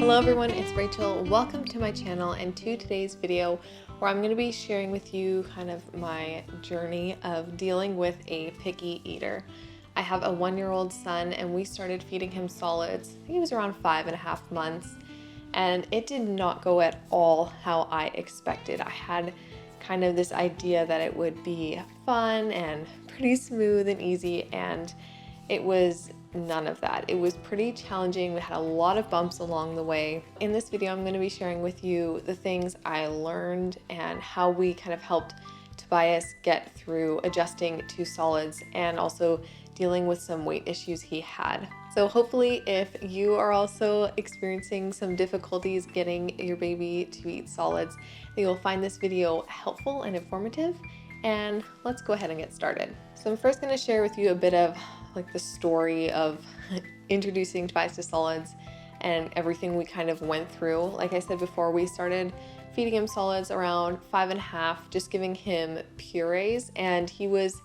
Hello everyone, it's Rachel. Welcome to my channel and to today's video where I'm going to be sharing with you kind of my journey of dealing with a picky eater. I have a 1-year-old son and we started feeding him solids. I think he was around 5.5 months and it did not go at all how I expected. I had kind of this idea that it would be fun and pretty smooth and easy, and it was none of that. It was pretty challenging. We had a lot of bumps along the way. In this video, I'm going to be sharing with you the things I learned and how we kind of helped Tobias get through adjusting to solids and also dealing with some weight issues he had. So hopefully if you are also experiencing some difficulties getting your baby to eat solids, then you'll find this video helpful and informative. And let's go ahead and get started. So I'm first going to share with you a bit of like the story of introducing Tobias to solids and everything we kind of went through. Like I said before, we started feeding him solids around 5.5, just giving him purees, and he was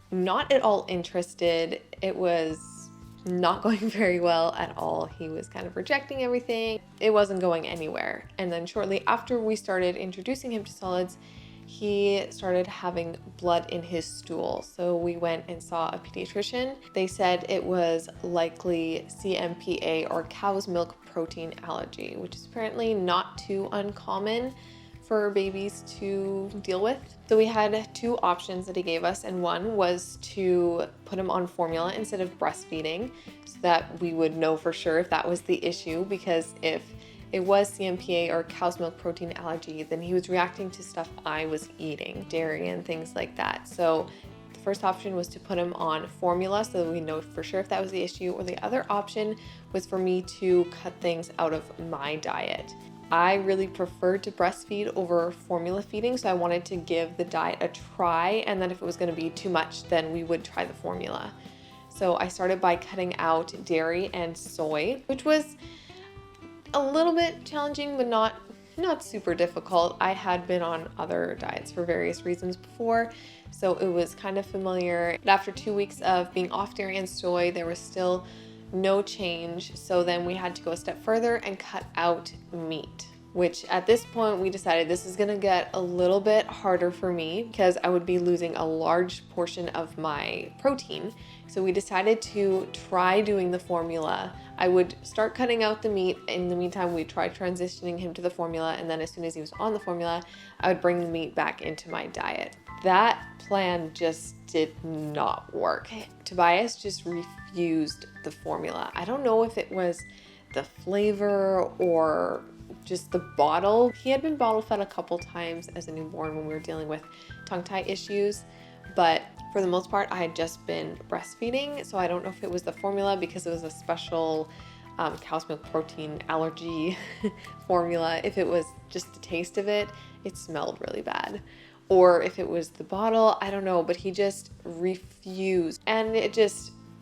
not at all interested. It was not going very well at all. He was kind of rejecting everything. It wasn't going anywhere. And then shortly after we started introducing him to solids, he started having blood in his stool. So we went and saw a pediatrician. They said it was likely CMPA or cow's milk protein allergy, which is apparently not too uncommon for babies to deal with. So we had two options that he gave us, and one was to put him on formula instead of breastfeeding so that we would know for sure if that was the issue, because if it was CMPA or cow's milk protein allergy, then he was reacting to stuff I was eating, dairy and things like that. So the first option was to put him on formula so that we know for sure if that was the issue, or the other option was for me to cut things out of my diet. I really preferred to breastfeed over formula feeding, so I wanted to give the diet a try, and then if it was going to be too much, then we would try the formula. So I started by cutting out dairy and soy, which was a little bit challenging, but not super difficult. I had been on other diets for various reasons before, so it was kind of familiar. But after 2 weeks of being off dairy and soy, there was still no change. So then we had to go a step further and cut out meat, which at this point we decided this is gonna get a little bit harder for me because I would be losing a large portion of my protein. So we decided to try doing the formula. I would start cutting out the meat. In the meantime, we tried transitioning him to the formula, and then as soon as he was on the formula, I would bring the meat back into my diet. That plan just did not work. Tobias just refused the formula. I don't know if it was the flavor or just the bottle. He had been bottle fed a couple times as a newborn when we were dealing with tongue tie issues, but for the most part, I had just been breastfeeding, so I don't know if it was the formula because it was a special cow's milk protein allergy formula. If it was just the taste of it, it smelled really bad. Or if it was the bottle, I don't know, but he just refused. And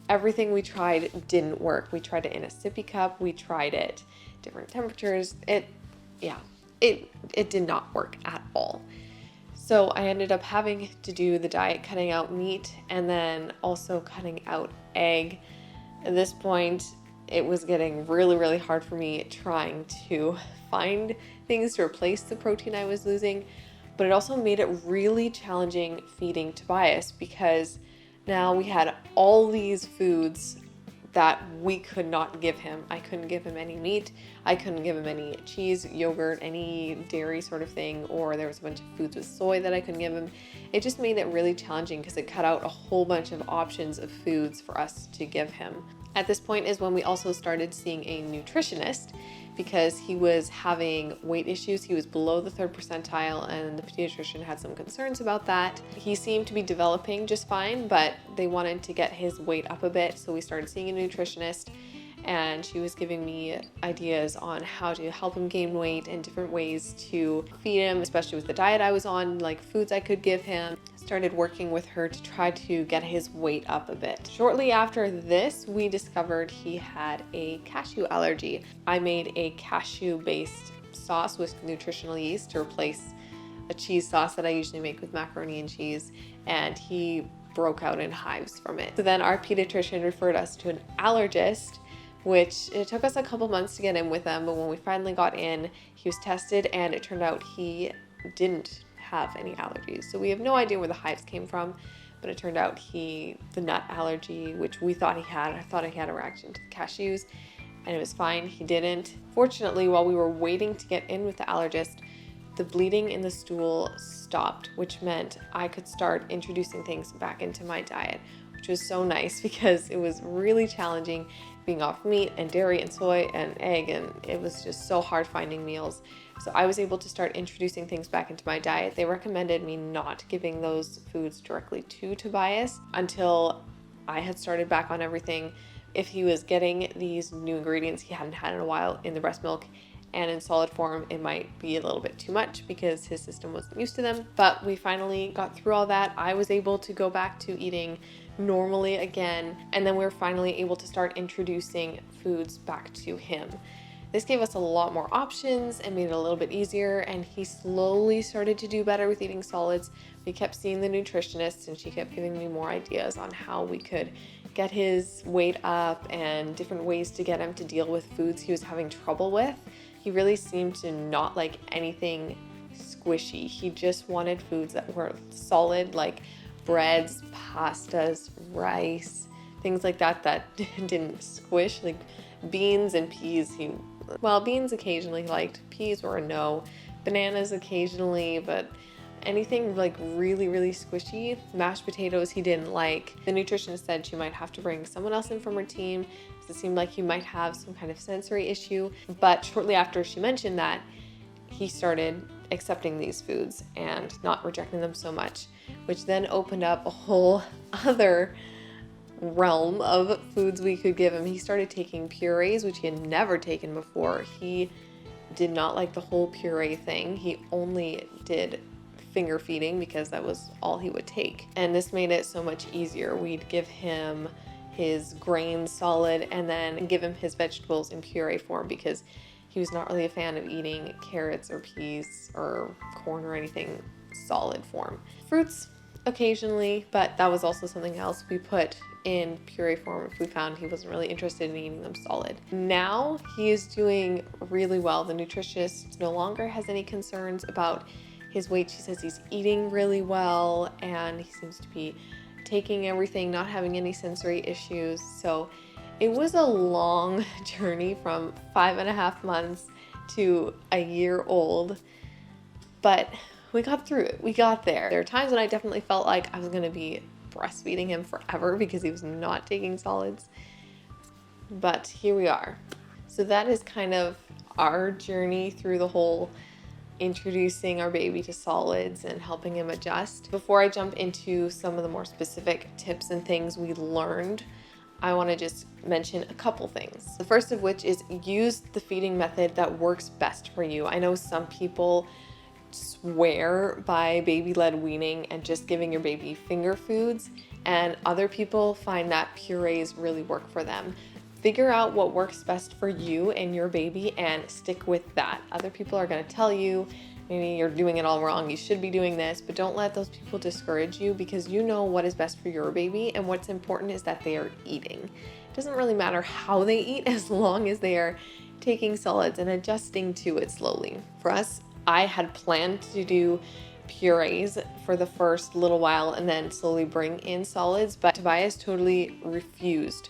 everything we tried didn't work. We tried it in a sippy cup, we tried it different temperatures. It did not work at all. So I ended up having to do the diet, cutting out meat and then also cutting out egg. At this point, it was getting really, really hard for me trying to find things to replace the protein I was losing, but it also made it really challenging feeding Tobias because now we had all these foods that we could not give him. I couldn't give him any meat. I couldn't give him any cheese, yogurt, any dairy sort of thing, or there was a bunch of foods with soy that I couldn't give him. It just made it really challenging because it cut out a whole bunch of options of foods for us to give him. At this point is when we also started seeing a nutritionist because he was having weight issues. He was below the 3rd percentile and the pediatrician had some concerns about that. He seemed to be developing just fine, but they wanted to get his weight up a bit. So we started seeing a nutritionist and she was giving me ideas on how to help him gain weight and different ways to feed him, especially with the diet I was on, like foods I could give him. Started working with her to try to get his weight up a bit. Shortly after this, we discovered he had a cashew allergy. I made a cashew-based sauce with nutritional yeast to replace a cheese sauce that I usually make with macaroni and cheese, and he broke out in hives from it. So then our pediatrician referred us to an allergist, which it took us a couple months to get in with him, but when we finally got in, he was tested and it turned out he didn't have any allergies. So we have no idea where the hives came from, but it turned out the nut allergy, which we thought he had, I thought he had a reaction to the cashews, and it was fine. He didn't. Fortunately, while we were waiting to get in with the allergist, the bleeding in the stool stopped, which meant I could start introducing things back into my diet, which was so nice because it was really challenging being off meat and dairy and soy and egg, and it was just so hard finding meals. So I was able to start introducing things back into my diet. They recommended me not giving those foods directly to Tobias until I had started back on everything. If he was getting these new ingredients he hadn't had in a while in the breast milk and in solid form, it might be a little bit too much because his system wasn't used to them. But we finally got through all that. I was able to go back to eating normally again, and then we were finally able to start introducing foods back to him. This gave us a lot more options and made it a little bit easier, and he slowly started to do better with eating solids. We kept seeing the nutritionist and she kept giving me more ideas on how we could get his weight up and different ways to get him to deal with foods he was having trouble with. He really seemed to not like anything squishy. He just wanted foods that were solid, like breads, pastas, rice, things like that didn't squish, like beans and peas. Beans occasionally liked, peas were a no, bananas occasionally, but anything like really, really squishy. Mashed potatoes he didn't like. The nutritionist said she might have to bring someone else in from her team because it seemed like he might have some kind of sensory issue. But shortly after she mentioned that, he started accepting these foods and not rejecting them so much, which then opened up a whole other realm of foods we could give him. He started taking purees, which he had never taken before. He did not like the whole puree thing. He only did finger feeding because that was all he would take. And this made it so much easier. We'd give him his grain solid and then give him his vegetables in puree form because he was not really a fan of eating carrots or peas or corn or anything solid form. Fruits occasionally, but that was also something else we put in puree form if we found he wasn't really interested in eating them solid. Now he is doing really well. The nutritionist no longer has any concerns about his weight. She says he's eating really well and he seems to be taking everything, not having any sensory issues. So it was a long journey from 5.5 months to a year old, but we got through it. We got there. There are times when I definitely felt like I was going to be breastfeeding him forever because he was not taking solids, but here we are. So that is kind of our journey through the whole introducing our baby to solids and helping him adjust. Before I jump into some of the more specific tips and things we learned, I want to just mention a couple things. The first of which is use the feeding method that works best for you. I know some people swear by baby-led weaning and just giving your baby finger foods, and other people find that purees really work for them. Figure out what works best for you and your baby and stick with that. Other people are going to tell you, maybe you're doing it all wrong, you should be doing this, but don't let those people discourage you because you know what is best for your baby, and what's important is that they are eating. It doesn't really matter how they eat as long as they are taking solids and adjusting to it slowly. For us, I had planned to do purees for the first little while and then slowly bring in solids, but Tobias totally refused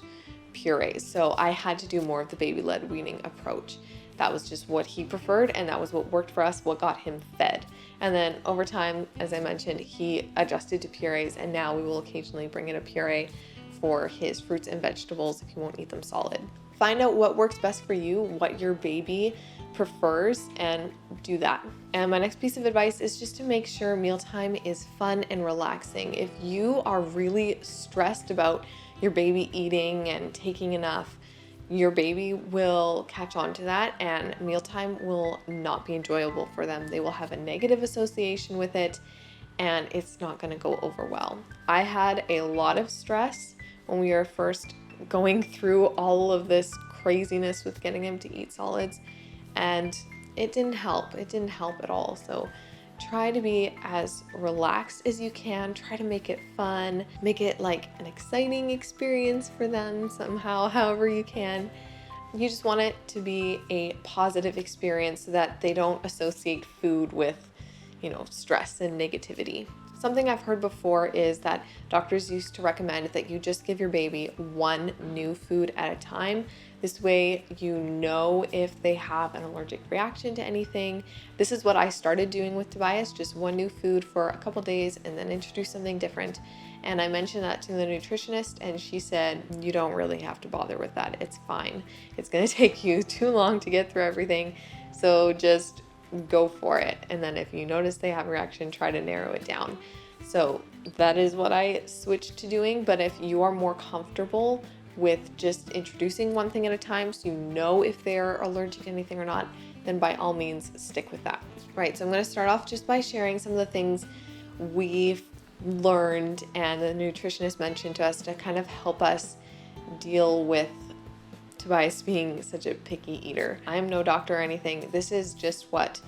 purees. So I had to do more of the baby-led weaning approach. That was just what he preferred, and that was what worked for us, what got him fed. And then over time, as I mentioned, he adjusted to purees, and now we will occasionally bring in a puree for his fruits and vegetables if he won't eat them solid. Find out what works best for you, what your baby prefers, and do that. And my next piece of advice is just to make sure mealtime is fun and relaxing. If you are really stressed about your baby eating and taking enough, your baby will catch on to that and mealtime will not be enjoyable for them. They will have a negative association with it and it's not going to go over well. I had a lot of stress when we were first going through all of this craziness with getting him to eat solids, and it didn't help. It didn't help at all. So try to be as relaxed as you can. Try to make it fun. Make it like an exciting experience for them somehow, however you can. you just want it to be a positive experience so that they don't associate food with, stress and negativity. Something I've heard before is that doctors used to recommend that you just give your baby one new food at a time. This way you know if they have an allergic reaction to anything. This is what I started doing with Tobias, just one new food for a couple days and then introduce something different. And I mentioned that to the nutritionist and she said, you don't really have to bother with that. It's fine. It's going to take you too long to get through everything. So just go for it. And then if you notice they have a reaction, try to narrow it down. So that is what I switched to doing. But if you are more comfortable with just introducing one thing at a time, so you know if they're allergic to anything or not, then by all means stick with that. Right, so I'm going to start off just by sharing some of the things we've learned and the nutritionist mentioned to us to kind of help us deal with Tobias being such a picky eater. I am no doctor or anything. This is just what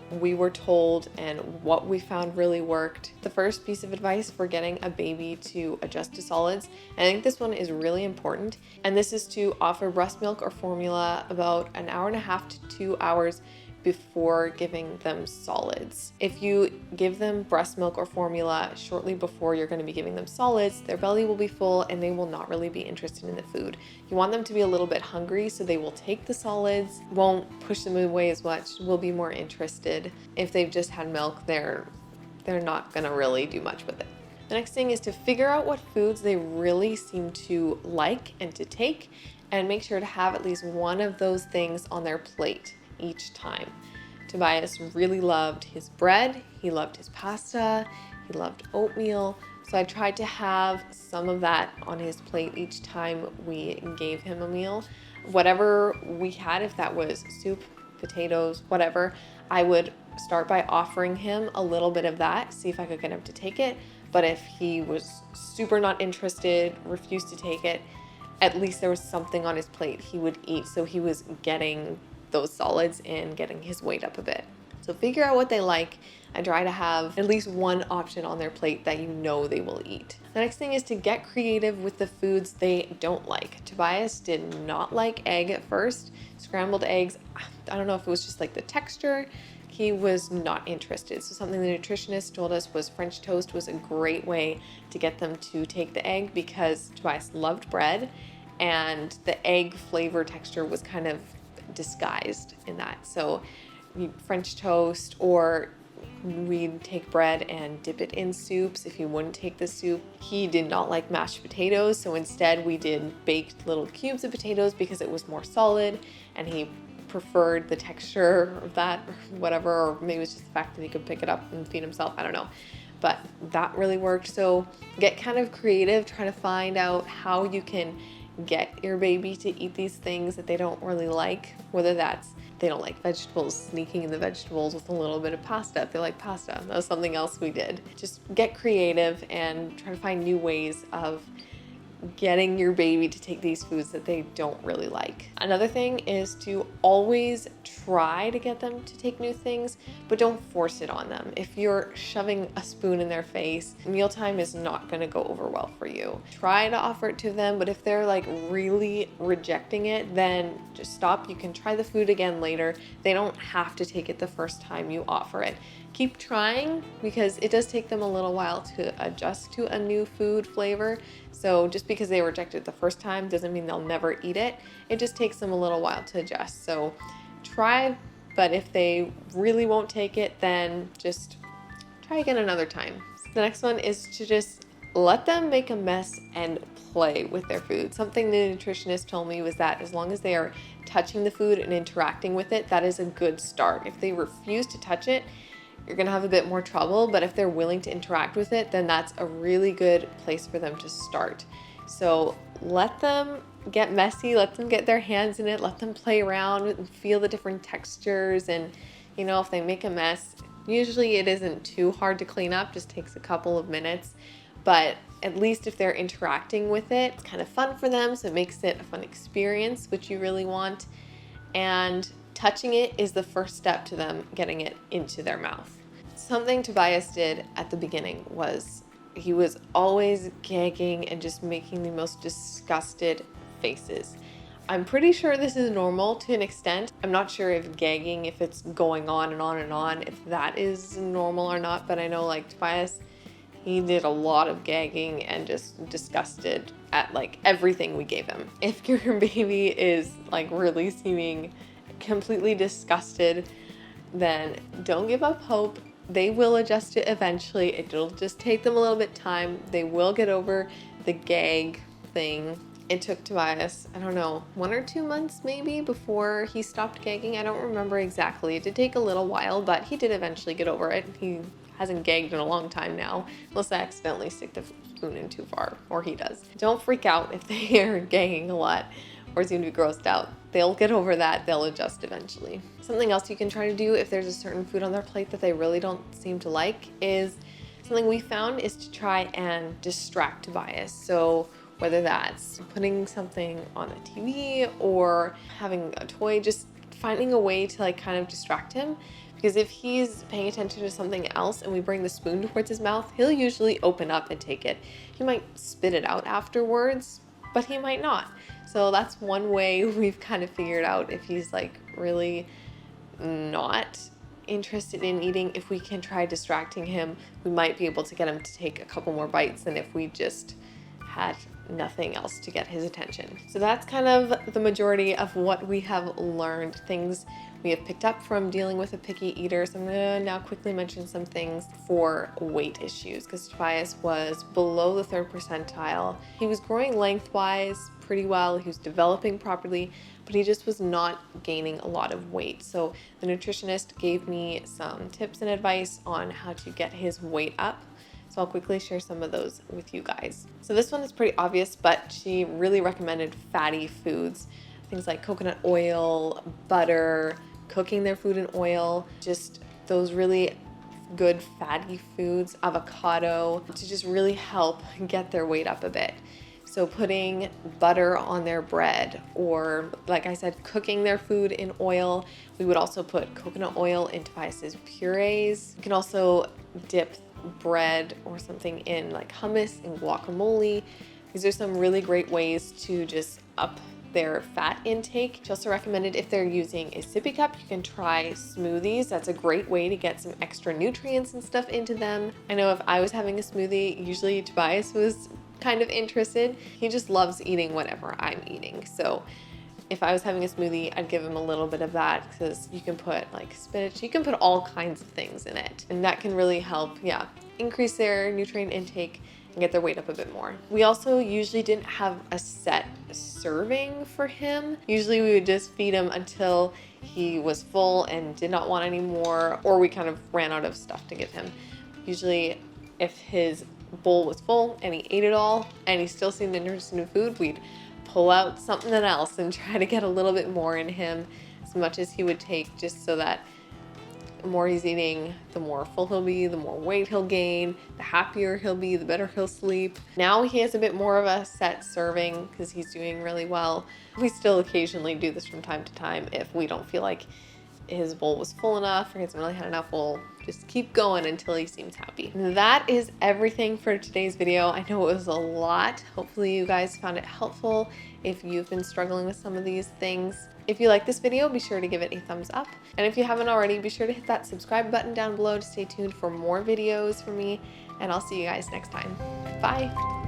we were told and what we found really worked. The first piece of advice for getting a baby to adjust to solids, and I think this one is really important, and this is to offer breast milk or formula about an hour and a half to 2 hours before giving them solids. If you give them breast milk or formula shortly before you're going to be giving them solids, their belly will be full and they will not really be interested in the food. You want them to be a little bit hungry so they will take the solids, won't push them away as much, will be more interested. If they've just had milk, they're not going to really do much with it. The next thing is to figure out what foods they really seem to like and to take, and make sure to have at least one of those things on their plate each time. Tobias really loved his bread, he loved his pasta, he loved oatmeal, so I tried to have some of that on his plate each time we gave him a meal. Whatever we had, if that was soup, potatoes, whatever, I would start by offering him a little bit of that, see if I could get him to take it. But if he was super not interested, refused to take it, at least there was something on his plate he would eat, so he was getting those solids and getting his weight up a bit. So figure out what they like and try to have at least one option on their plate that you know they will eat. The next thing is to get creative with the foods they don't like. Tobias did not like egg at first. Scrambled eggs, I don't know if it was just like the texture, he was not interested. So something the nutritionist told us was French toast was a great way to get them to take the egg, because Tobias loved bread and the egg flavor texture was kind of disguised in that. So French toast, or we'd take bread and dip it in soups if he wouldn't take the soup. He did not like mashed potatoes, so instead we did baked little cubes of potatoes because it was more solid and he preferred the texture of that, or whatever, or maybe it was just the fact that he could pick it up and feed himself, I don't know. But that really worked. So get kind of creative, try to find out how you can get your baby to eat these things that they don't really like, whether that's they don't like vegetables, sneaking in the vegetables with a little bit of pasta if they like pasta. That was something else we did. Just get creative and try to find new ways of getting your baby to take these foods that they don't really like. Another thing is to always try to get them to take new things, but don't force it on them. If you're shoving a spoon in their face, mealtime is not going to go over well for you. Try to offer it to them, but if they're like really rejecting it, then just stop. You can try the food again later. They don't have to take it the first time you offer it. Keep trying, because it does take them a little while to adjust to a new food flavor. So just because they reject it the first time doesn't mean they'll never eat it. It just takes them a little while to adjust. So try, but if they really won't take it, then just try again another time. The next one is to just let them make a mess and play with their food. Something the nutritionist told me was that as long as they are touching the food and interacting with it, that is a good start. If they refuse to touch it, you're gonna have a bit more trouble, but if they're willing to interact with it, then that's a really good place for them to start. So let them get messy, let them get their hands in it, let them play around and feel the different textures. And if they make a mess, usually it isn't too hard to clean up, just takes a couple of minutes. But at least if they're interacting with it, it's kind of fun for them, so it makes it a fun experience, which you really want. And touching it is the first step to them getting it into their mouth. Something Tobias did at the beginning was he was always gagging and just making the most disgusted faces. I'm pretty sure this is normal to an extent. I'm not sure if gagging, if it's going on and on and on, if that is normal or not, but I know like Tobias, he did a lot of gagging and just disgusted at like everything we gave him. If your baby is like really seeming completely disgusted, then don't give up hope. They will adjust it eventually. It'll just take them a little bit time. They will get over the gag thing. It took Tobias, I don't know, 1 or 2 months maybe before he stopped gagging. I don't remember exactly. It did take a little while, but he did eventually get over it. He hasn't gagged in a long time now, unless I accidentally stick the spoon in too far, or he does. Don't freak out if they are gagging a lot or seem to be grossed out. They'll get over that. They'll adjust eventually. Something else you can try to do if there's a certain food on their plate that they really don't seem to like is something we found is to try and distract Tobias. So whether that's putting something on the TV or having a toy, just finding a way to like kind of distract him. Because if he's paying attention to something else and we bring the spoon towards his mouth, he'll usually open up and take it. He might spit it out afterwards, but he might not. So that's one way we've kind of figured out if he's like really not interested in eating. If we can try distracting him, we might be able to get him to take a couple more bites than if we just had nothing else to get his attention. So that's kind of the majority of what we have learned, things we have picked up from dealing with a picky eater. So I'm gonna now quickly mention some things for weight issues, because Tobias was below the 3rd percentile. He was growing lengthwise pretty well, he was developing properly, but he just was not gaining a lot of weight. So the nutritionist gave me some tips and advice on how to get his weight up. So I'll quickly share some of those with you guys. So this one is pretty obvious, but she really recommended fatty foods. Things like coconut oil, butter, cooking their food in oil, just those really good fatty foods, avocado, to just really help get their weight up a bit. So putting butter on their bread, or like I said, cooking their food in oil. We would also put coconut oil into Tobias's purees. You can also dip bread or something in like hummus and guacamole. These are some really great ways to just up their fat intake. She also recommended if they're using a sippy cup, you can try smoothies. That's a great way to get some extra nutrients and stuff into them. I know if I was having a smoothie, usually Tobias was kind of interested. He just loves eating whatever I'm eating. So if I was having a smoothie, I'd give him a little bit of that, because you can put like spinach, you can put all kinds of things in it. And that can really help, increase their nutrient intake and get their weight up a bit more. We also usually didn't have a set serving for him. Usually we would just feed him until he was full and did not want any more, or we kind of ran out of stuff to give him. Usually if his bowl was full and he ate it all and he still seemed interested in food, we'd pull out something else and try to get a little bit more in him, as much as he would take, just so that the more he's eating, the more full he'll be, the more weight he'll gain, the happier he'll be, the better he'll sleep. Now he has a bit more of a set serving because he's doing really well. We still occasionally do this from time to time if we don't feel like his bowl was full enough or he hasn't really had enough. We'll just keep going until he seems happy. And that is everything for today's video. I know it was a lot. Hopefully you guys found it helpful if you've been struggling with some of these things. If you like this video, be sure to give it a thumbs up. And if you haven't already, be sure to hit that subscribe button down below to stay tuned for more videos from me. And I'll see you guys next time. Bye.